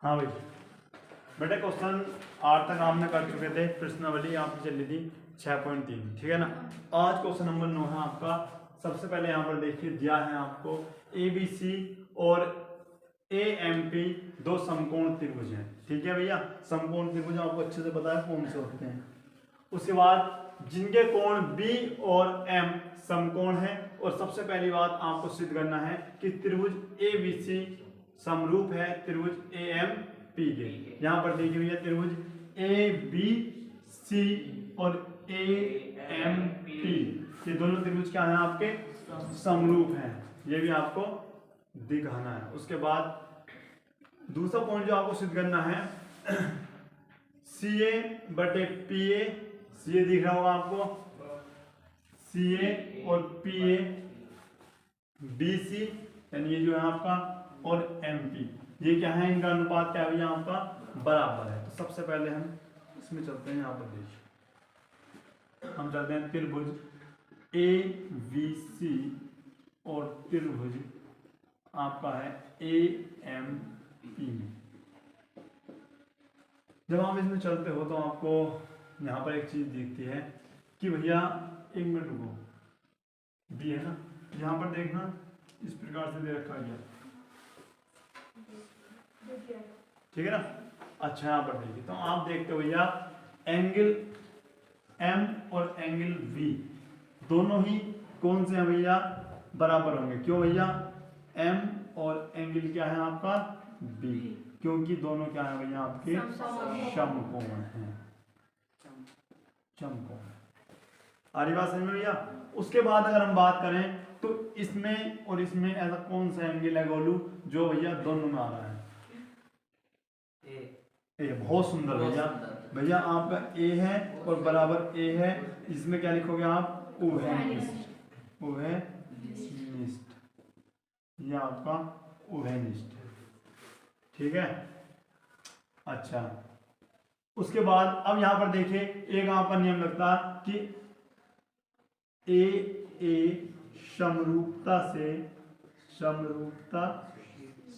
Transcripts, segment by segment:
हाँ भाई बेटा क्वेश्चन 8 तक आपने कर चुके थे। प्रश्नावली आपकी चली थी 6.3, ठीक है ना। आज क्वेश्चन नंबर 9 है आपका। सबसे पहले यहाँ पर देखिए दिया है आपको ABC और AMP दो समकोण त्रिभुज हैं, ठीक है भैया। समकोण त्रिभुज आपको अच्छे से पता है कौन से होते हैं। उसके बाद जिनके कोण B और M समकोण है, और सबसे पहली बात आपको सिद्ध करना है कि त्रिभुज ABC समरूप है त्रिभुज AMP के। यहाँ पर देखिए भैया त्रिभुज ABC और AMP ये दोनों त्रिभुज क्या हैं आपके समरूप हैं, ये भी आपको दिखाना है। उसके बाद दूसरा पॉइंट जो आपको सिद्ध करना है CA बटे PA, CA दिख रहा होगा आपको, CA और PA BC यानी ये जो है आपका और MP ये क्या है, इनका अनुपात क्या है भैया आपका बराबर है। तो सबसे पहले हम इसमें चलते हैं, यहाँ पर देखिए हम चलते हैं त्रिभुज ABC और त्रिभुज आपका है AMP में। जब आप इसमें चलते हो तो आपको यहाँ पर एक चीज दिखती है कि भैया एक मिनट रुको, B है ना, यहाँ पर देखना इस प्रकार से दे रखा गया, ठीक है ना। अच्छा यहाँ पर देखिए तो आप देखते हो भैया एंगल M और एंगल V दोनों ही कौन से हैं भैया बराबर होंगे। क्यों भैया M और एंगल क्या है आपका B, क्योंकि दोनों क्या है भैया आपके समकोण हैं, समकोण। आ रही बात समझ में भैया। उसके बाद अगर हम बात करें तो इसमें और इसमें ऐसा कौन सा एंगल है गोलू जो भैया दोनों में आ रहा है, ए। बहुत सुंदर भैया। भैया आपका A है और बराबर A है, इसमें क्या लिखोगे आप उभयनिष्ठ, उभयनिष्ठ, ये आपका उभयनिष्ठ, ठीक है। अच्छा उसके बाद अब यहाँ पर देखिए एक आपका नियम लगता कि A समरूपता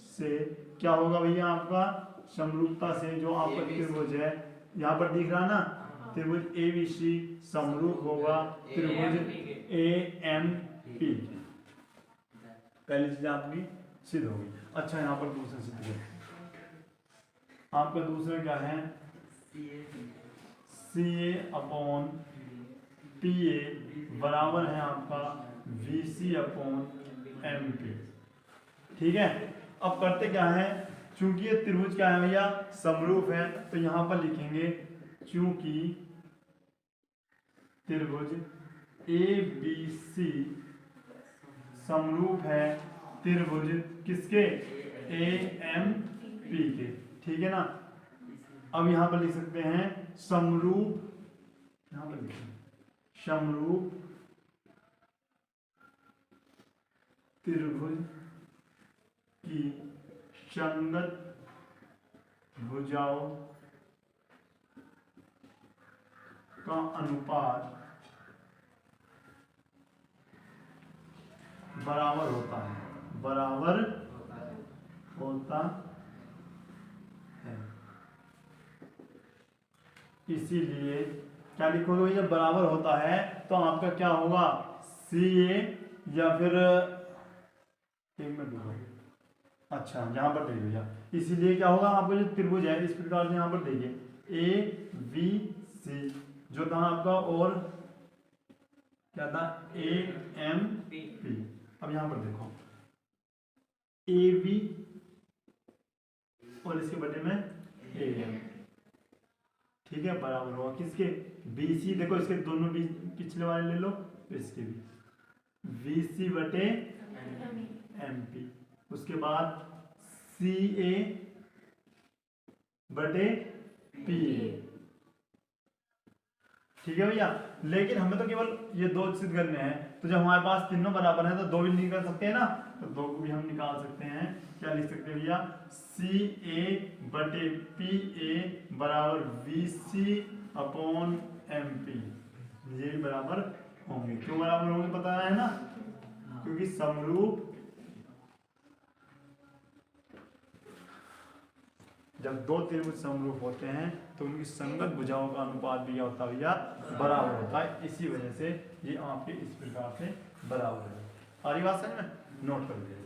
से क्या होगा भैया आपका समरूपता से जो आपका त्रिभुज है यहाँ पर दिख रहा ना, त्रिभुज ABC समरूप होगा त्रिभुज AMP। पहली चीज आपकी सिद्ध होगी। अच्छा यहाँ पर दूसरा सिद्ध करें, आपका दूसरा क्या है CA अपॉन PA बराबर है आपका VC अपॉन MP, ठीक है। अब करते क्या है, चूंकि ये त्रिभुज क्या है भैया समरूप है तो यहां पर लिखेंगे चूंकि त्रिभुज ABC समरूप है त्रिभुज किसके AMP के, ठीक है ना। अब यहां पर लिख सकते हैं समरूप, यहां पर लिखें समरूप त्रिभुज की संगत भुजाओं का अनुपात बराबर होता है, बराबर होता है। इसीलिए क्या लिखोगे भैया बराबर होता है तो आपका क्या होगा CA या फिर एक मिनट, अच्छा यहाँ पर देखिए भैया, इसीलिए क्या होगा आपका जो त्रिभुज है इस प्रकार से यहाँ पर देखिए ABC जो था आपका और क्या था AMP। अब यहाँ पर देखो AB और इसके बटे में AM, ठीक है, बराबर होगा किसके BC। देखो इसके दोनों पिछले वाले ले लो तो इसके भी VC बटे MP। उसके बाद CA बटे PA, ठीक है भैया। लेकिन हमें तो केवल ये दो सिद्ध करने हैं, तो जब हमारे पास तीनों बराबर है तो दो भी निकाल सकते हैं ना, तो दो को भी हम निकाल सकते हैं। क्या लिख सकते हैं भैया CA बटे PA बराबर VC अपॉन MP, ये बराबर होंगे। क्यों बराबर होंगे पता है ना, क्योंकि समरूप जब दो त्रिभुज समरूप होते हैं तो उनकी संगत भुजाओं का अनुपात भी क्या होता है भैया, बराबर होता है। इसी वजह से ये आपके इस प्रकार से बराबर है। आ रही बात समझ में? नोट कर लीजिए।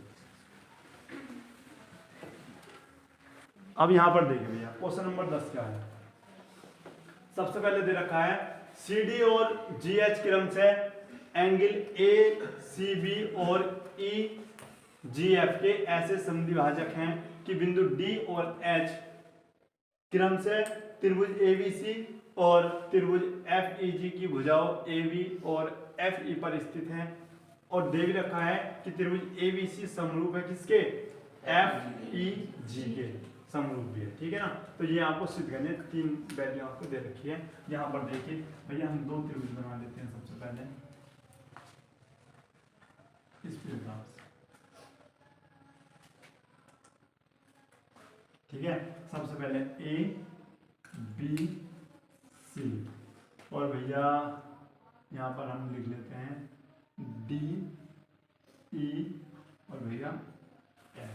अब यहाँ पर देखिए भैया क्वेश्चन नंबर 10 क्या है। सबसे पहले दे रखा है CD और GH क्रम से एंगल ACB और EGF के ऐसे समद्विभाजक हैं कि बिंदु D और H क्रम से त्रिभुज ABC और त्रिभुज FEG की भुजाओं AB और FE पर स्थित हैं। और दे भी रखा है कि त्रिभुज ABC समरूप है किसके, FEG के समरूप भी है। ठीक है ना। तो ये आपको सिद्ध करने 3 वैल्यू आपको दे रखी है। यहाँ पर देखिए भैया हम 2 त्रिभुज बना लेते हैं सबसे पहले इस प्रकार से। ठीक है, सबसे पहले ABC और भैया यहाँ पर हम लिख लेते हैं DE और भैया F।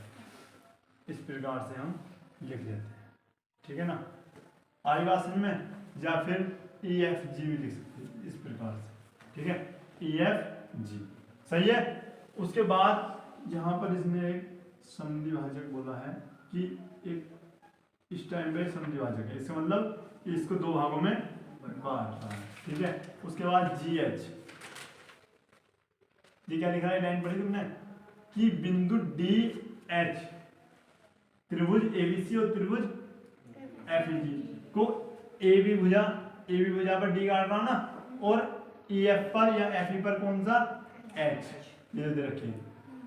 इस प्रकार से हम लिख लेते हैं। ठीक है ना। आई बात समझ में? या फिर EFG भी लिख सकते हैं इस प्रकार से। ठीक है, EFG सही है। उसके बाद यहाँ पर इसने एक समद्विभाजक बोला है कि एक इस टाइम पे समद्विभाजक है, इसका मतलब इसको 2 भागों में बांट रहा है। ठीक है, उसके बाद GH, ये क्या लिखा है, लाइन पढ़ी तुमने कि बिंदु DH त्रिभुज ABC और त्रिभुज FEG को AB भुजा पर D काट रहा ना, और EF पर या FE पर कौन सा H, ये दे रखिए।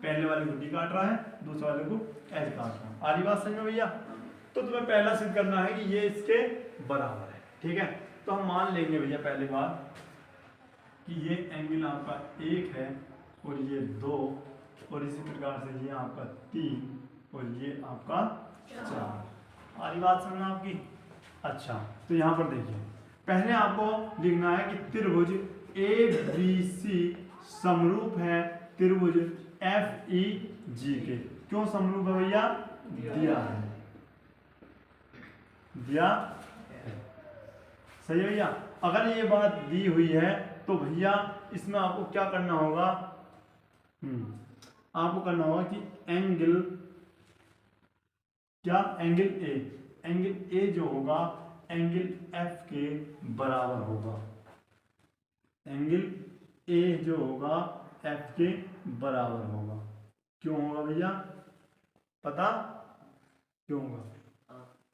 पहले वाले को D काट रहा है, दूसरे वाले को H काट रहा है। आरी बात समझ में भैया? तो तुम्हें पहला सिद्ध करना है कि ये इसके बराबर है। ठीक है, तो हम मान लेंगे भैया पहली बात कि ये एंगल आपका 1 है और ये 2 और इसी प्रकार से ये आपका 3 और ये आपका 4। आरी बात समझ में आपकी? अच्छा, तो यहाँ पर देखिए पहले आपको लिखना है कि त्रिभुज ABC समरूप है त्रिभुज FEG के। क्यों समरूप है भैया? दिया है, दिया है। सही है भैया। अगर ये बात दी हुई है तो भैया इसमें आपको क्या करना होगा, आपको करना होगा कि एंगल क्या, एंगल A जो होगा एंगल F के बराबर होगा। एंगल A जो होगा F के बराबर होगा। क्यों होगा भैया? पता क्यों होगा?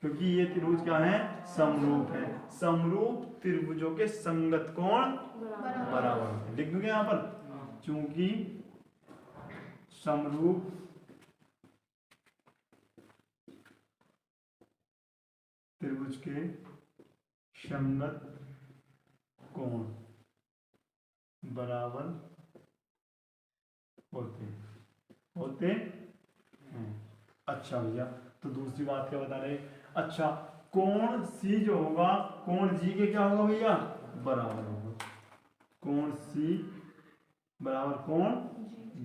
क्योंकि ये त्रिभुज क्या है, समरूप है। समरूप त्रिभुजों के संगत कोण बराबर है। लिख दूंगे यहाँ पर, चूंकि समरूप त्रिभुज के संगत कोण बराबर होते हैं। अच्छा भैया, तो दूसरी बात क्या बता रहे? अच्छा, कोण C जो होगा कोण G के क्या होगा भैया? बराबर होगा। कोण C बराबर कोण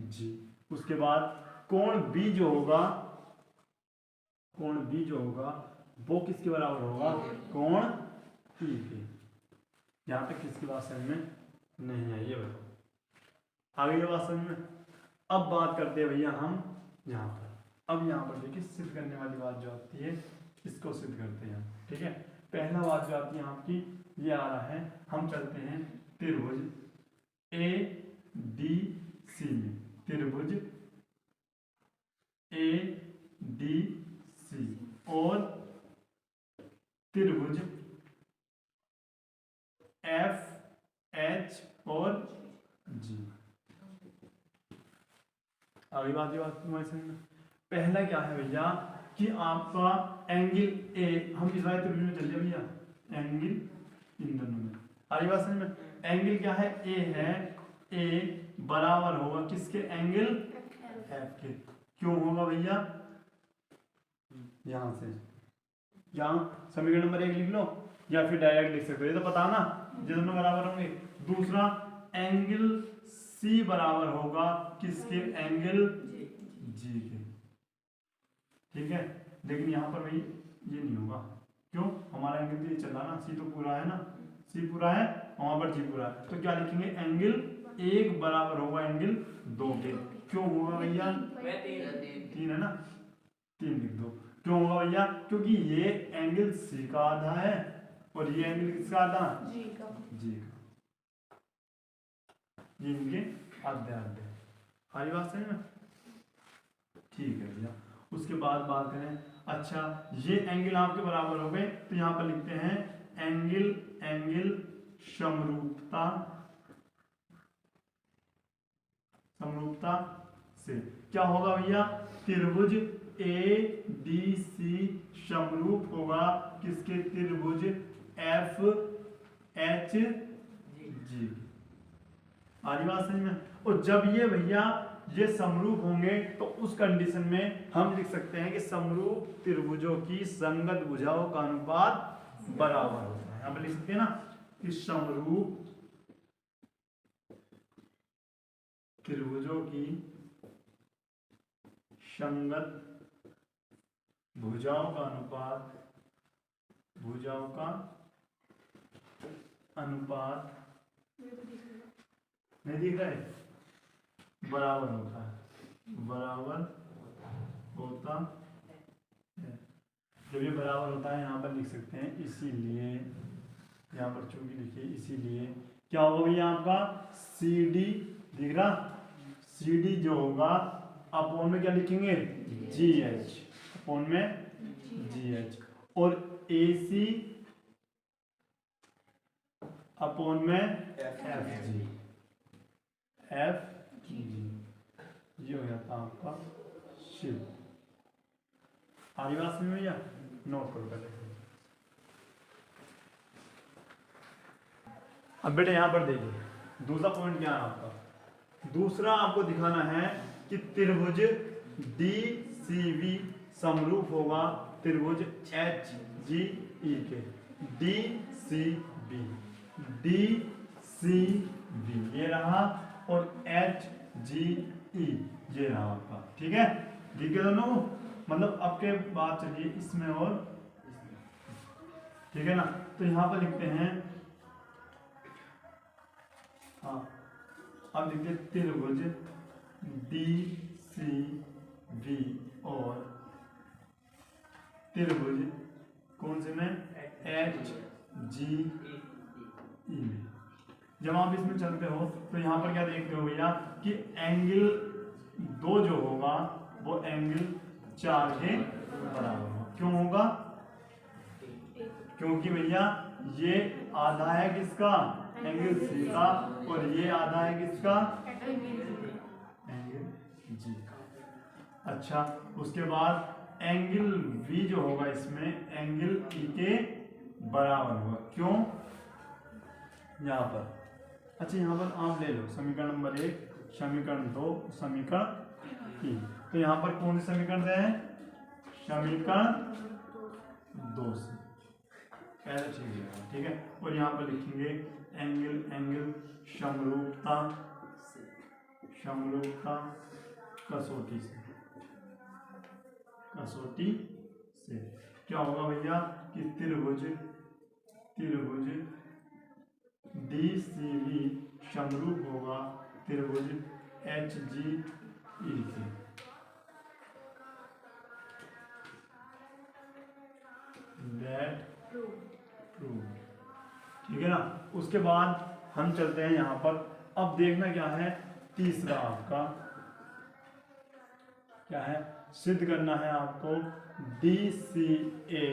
G। उसके बाद कोण B जो होगा वो किसके बराबर होगा? कोण E के। यहाँ तक किसकी बात समझ में नहीं आई है बताओ? आगे ये बात समझ में? अब बात करते हैं भैया हम यहाँ पर। अब यहाँ पर देखिए सिद्ध करने वाली बात जो आती है इसको सिद्ध करते हैं। ठीक है, पहला बात जो आती है आपकी ये आ रहा है, हम चलते हैं त्रिभुज ADC में। त्रिभुज ADC और त्रिभुज FH और G। अगली बात ये बात तुम्हारी समझ में? पहला क्या है भैया कि आपका एंगल A, हम इस वाले त्रिभुज में चलिए भैया, एंगल इन दोनों में। अगली बात समझ में? एंगल क्या है? A है, A बराबर होगा किसके? एंगल F के। क्यों होगा भैया? यहां से यहाँ समीकरण नंबर 1 लिख लो या फिर डायरेक्ट लिख सकते हो, ये तो पता ना, ये दोनों बराबर होंगे। दूसरा एंगल C बराबर होगा किसके? एंगल G के। ठीक है, लेकिन यहाँ पर भाई ये नहीं होगा। क्यों? हमारा एंगल तो ये चल रहा ना, सी तो पूरा है ना, सी पूरा है, वहां पर जी पूरा है, तो क्या लिखेंगे? एंगल 1 बराबर होगा एंगल 2 के। क्यों होगा भैया? 3 है ना, 3 लिख दो। क्यों होगा भैया? क्योंकि ये एंगल सी का आधा है और ये एंगल किसका आधा? जी का। ये इनके आधे आधे। हमारी बात समझ में? ठीक है भैया। उसके बाद बात करें, अच्छा ये एंगल आपके बराबर हो गए, तो यहाँ पर लिखते हैं एंगल समरूपता से क्या होगा भैया? त्रिभुज ADC समरूप होगा किसके? त्रिभुज FHG। आरी बात समझ में? और जब ये भैया ये समरूप होंगे तो उस कंडीशन में हम लिख सकते हैं कि समरूप त्रिभुजों की संगत भुजाओं का अनुपात बराबर होता है। यहाँ पर लिख सकते हैं ना कि समरूप त्रिभुजों की संगत भुजाओं का अनुपात नहीं दिख रहा है, बराबर होता है। जब ये बराबर होता है यहाँ पर लिख सकते हैं, इसीलिए यहाँ पर चूंकि लिखिए, इसीलिए क्या होगा भैया? आपका CD दिख रहा, CD जो होगा अपोन में क्या लिखेंगे? GH, अपोन में GH, और AC अपोन में FG। ये हो जाता आपका शिव। आगे बात समझ में भैया? नोट करो पहले। अब बेटे यहाँ पर देखिए दूसरा पॉइंट क्या है आपका। दूसरा आपको दिखाना है कि त्रिभुज DCB समरूप होगा त्रिभुज HGE के। DCB ये रहा और HGE ये रहा आपका। ठीक है, ठीक है दोनों, मतलब अब के बाद चलिए इसमें और ठीक है ना। तो यहाँ पर लिखते हैं, हाँ अब लिखते हैं त्रिभुज DCB और त्रिभुज कौन से में? HGE में। जब आप इसमें चलते हो तो यहाँ पर क्या देखते हो भैया कि एंगल 2 जो होगा वो एंगल 4 के बराबर होगा। क्यों होगा? क्योंकि भैया ये आधा है किसका? एंगल सी का, और ये आधा है किसका? एंगल जी का। अच्छा उसके बाद एंगल V जो होगा इसमें एंगल E के बराबर होगा। क्यों? यहाँ पर, अच्छा यहाँ पर आप ले लो समीकरण नंबर 1, समीकरण 2, समीकरण 3। तो यहाँ पर कौन से समीकरण से है? समीकरण 2 से पहले चीज, ठीक है। और यहाँ पर लिखेंगे एंगल समरूपता कसौटी से क्या होगा भैया कि त्रिभुज DCB समरूप होगा त्रिभुज HGE के। ठीक है ना। उसके बाद हम चलते हैं यहाँ पर, अब देखना क्या है, तीसरा आपका क्या है, सिद्ध करना है आपको DCA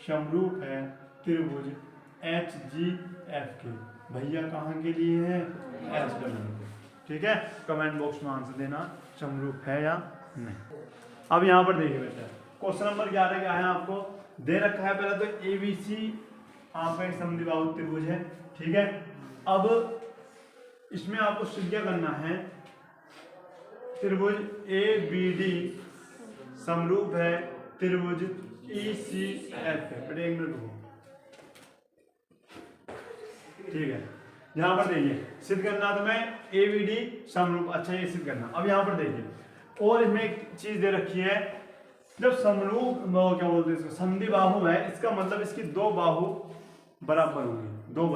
समरूप है त्रिभुज HGF के। भैया कहाँ के लिए है? HW के। ठीक है, कमेंट बॉक्स में आंसर देना समरूप है या नहीं। अब यहाँ पर देखिए बेटा, क्वेश्चन नंबर 11 क्या है आपको दे रखा है। पहले तो ABC आपका एक समद्विबाहु त्रिभुज है। ठीक है, अब इसमें आपको सिद्ध क्या करना है, त्रिभुज ABD समरूप है त्रिभुज ECF है। बेटे एक मिनट रुको, ठीक है। यहाँ पर देखिए सिद्ध करना तो मैं ABD समरूप, अच्छा ये सिद्ध करना। अब यहाँ पर देखिए और इसमें एक चीज दे रखी है जब समरूप क्या बोलते हैं इसको, संधि बाहु है, इसका मतलब इसकी दो बाहु बराबर होंगी, दो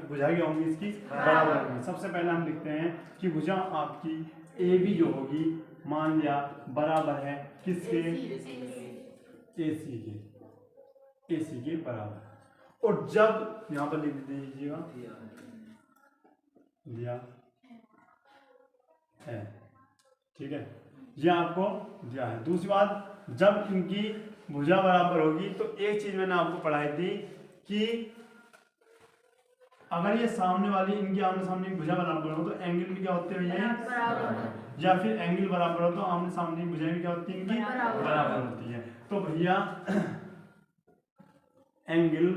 भुजाएं होंगी इसकी बराबर होंगी। सबसे पहले हम लिखते हैं कि भुजा आपकी ए बी जो होगी, मान लिया बराबर है किसके, ए सी के बराबर। और जब यहाँ पर लिख दीजिएगा दिया है, ठीक है, ये आपको दिया है। दूसरी बात, जब इनकी भुजा बराबर होगी तो एक चीज मैंने आपको पढ़ाई थी कि अगर ये सामने वाली इनकी आमने सामने की भुजा बराबर हो तो एंगल भी क्या होते हैं ये, या फिर एंगल बराबर हो तो आमने सामने की भुजाएं भी क्या होती है इनकी बराबर होती है। तो भैया एंगल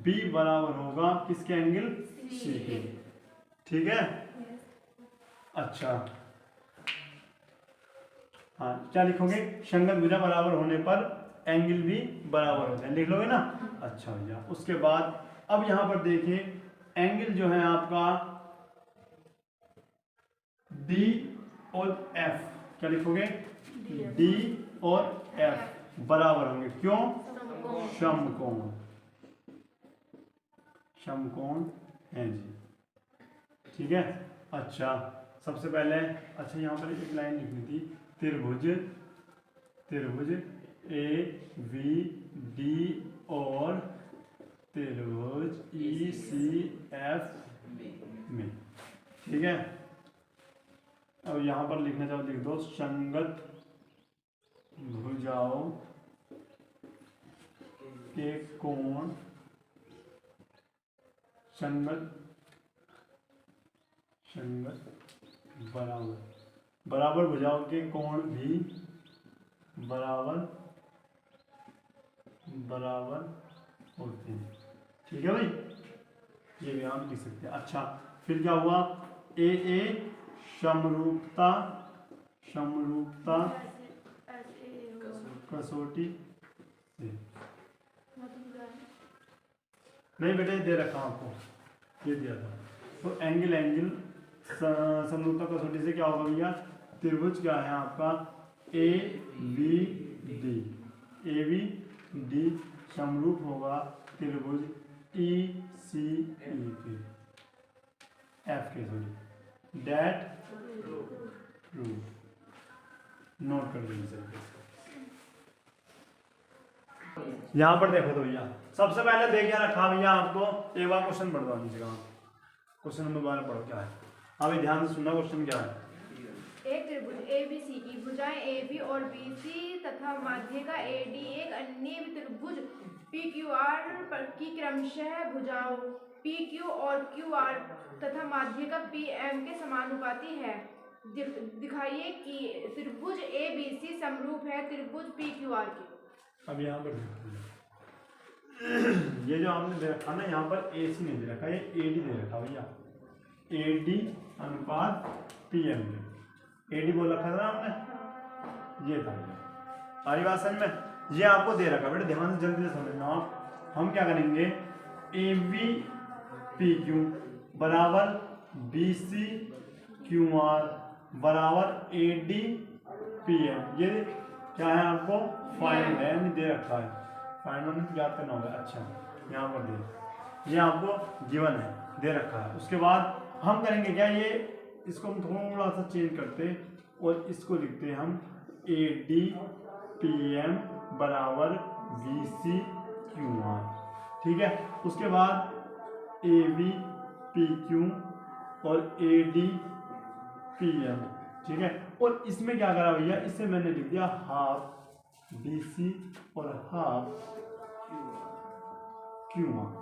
बी बराबर होगा किसके, एंगल सी के, ठीक है। अच्छा हाँ, क्या लिखोगे, संगत भुजा बराबर होने पर एंगल भी बराबर होते हैं, लिख लोगे ना। अच्छा भैया, उसके बाद अब यहां पर देखिए एंगल जो है आपका डी और एफ, क्या लिखोगे, डी और एफ बराबर होंगे, क्यों, समकोण, समकोण है जी, ठीक है। अच्छा सबसे पहले, अच्छा यहाँ पर एक लाइन लिखनी थी, त्रिभुज, त्रिभुज ए बी डी और त्रिभुज ई सी एफ में, ठीक है। अब यहाँ पर लिखना चाहो लिख दो, संगत भुजाओं के कोण, संगत बराबर, बराबर भुजाओं के कोण भी बराबर होते हैं, ठीक है भाई, ये भी हम लिख सकते हैं। अच्छा फिर क्या हुआ, ए समरूपता, समरूपता कसौटी से, नहीं बेटे दे रखा आपको, ये दिया था। तो एंगल समरूपता कसौटी से क्या होगा भैया, त्रिभुज क्या है आपका ए बी डी समरूप होगा त्रिभुज ई सी के, एफ के, सॉरी डेट रूट, नोट कर दीजिए। यहाँ पर देखो तो भैया सबसे पहले देखिए रखा भैया आपको, एक बार क्वेश्चन पढ़ दो नीचे का, क्वेश्चन नंबर 12 पढ़ो क्या है, अभी ध्यान से सुनना, क्वेश्चन क्या है। एक त्रिभुज ए बी सी की भुजाएं ए बी और बी सी तथा माध्य का ए डी एक अन्य त्रिभुज पी क्यू आर की क्रमशः भुजाओं पी क्यू और क्यू आर तथा माध्य का पी एम के समानुपाती है। दिखाइए कि त्रिभुज ए बी सी समरूप है त्रिभुज पी क्यू आर के। अब यहाँ पर ये जो आपने दे रखा ना, यहाँ पर ए सी नहीं दे रखा, ये ए डी दे रखा भैया, ए डी अनुपात पी एम के, ए डी बोल रखा था ना आपने, ये था सारी बात समझ में, ये आपको दे रखा बेटे, ध्यान से जल्दी से समझना आप। हम क्या करेंगे, ए बी पी क्यू बराबर बी सी क्यू आर बराबर ए डी पी एम, ये क्या है आपको फाइंड है, नहीं दे रखा है, फाइंड होने याद करना होगा। अच्छा यहाँ पर दे, ये आपको गिवन है, दे रखा है। उसके बाद हम करेंगे क्या, ये इसको हम थोड़ा सा चेंज करते और इसको लिखते हैं हम ए डी पी एम बराबर वी सी क्यू आर, ठीक है। उसके बाद ए बी पी क्यू और ए डी पी एम, ठीक है। और इसमें क्या करा भैया, इससे मैंने लिख दिया हाफ बी सी और हाफ क्यू आर,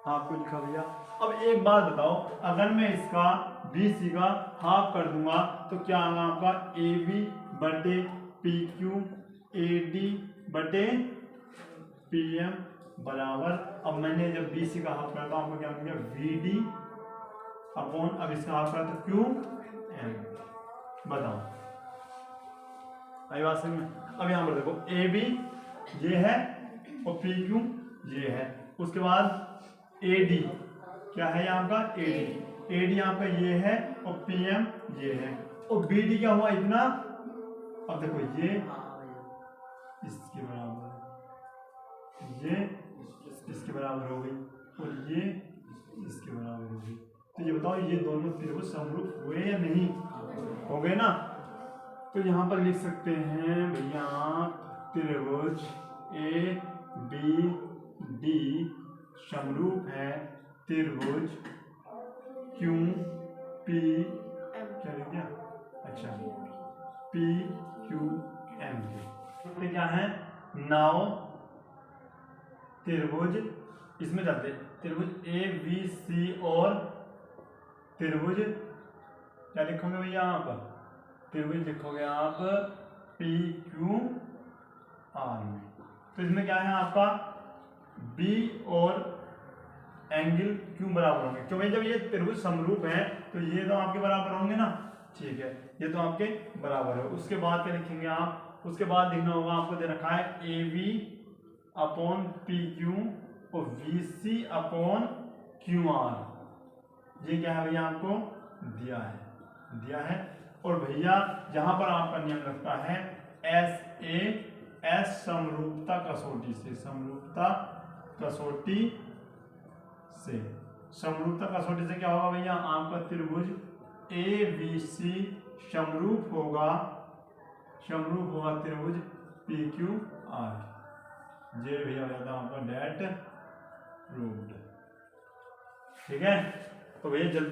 आपको लिखा भैया। अब एक बात बताओ, अगर मैं इसका बी सी का हाफ कर दूंगा तो क्या आएगा आपका ए बी बटे पी क्यू ए डी बटे पी एम बराबर, अब मैंने जब बी सी का हाफ करता हूँ आपको क्या मिल गया, वी डी अपॉन, अब इसका हाफ करता तो क्यू एम, बताओ आई बात समझ में। अब यहाँ पर देखो ए बी ये है और पी क्यू ये है, उसके बाद ए डी क्या है यहाँ का, ए डी यहाँ का ये है और पी एम ये है, और बी डी क्या हुआ इतना, अब देखो ये इसके बराबर, ये इसके बराबर हो गई और ये इसके बराबर हो गई। तो ये बताओ ये दोनों त्रिभुज समरूप हुए या नहीं? हो गए ना। तो यहाँ पर लिख सकते हैं भैया त्रिभुज ए बी डी समरूप है त्रिभुज क्यू पी, क्या लिख दिया? अच्छा, पी क्यू एम के। क्या है? नाउ त्रिभुज, इसमें चलते त्रिभुज ए बी सी और त्रिभुज, क्या लिखोगे भैया आप? त्रिभुज लिखोगे आप पी क्यू आर में। तो इसमें क्या है आपका बी और एंगल क्यों बराबर होंगे? क्योंकि जब ये त्रिभुज समरूप है तो ये तो आपके बराबर होंगे ना। ठीक है, ये तो आपके बराबर है। उसके बाद क्या लिखेंगे आप? उसके बाद लिखना होगा आपको, दे रखा है A B upon P Q और V C upon Q R. ये क्या है भैया? आपको दिया है। और भैया यहाँ पर आपका नियम लगता है एस समरूपता कसौटी से, समरूपता कसौटी से। समरूपता कसौटी से क्या होगा भैया? आपका त्रिभुज ए बी सी समरूप होगा त्रिभुज पी क्यू आर। ये भैया हो जाता है आपका डेट प्रूव्ड। ठीक है, तो भैया जल्दी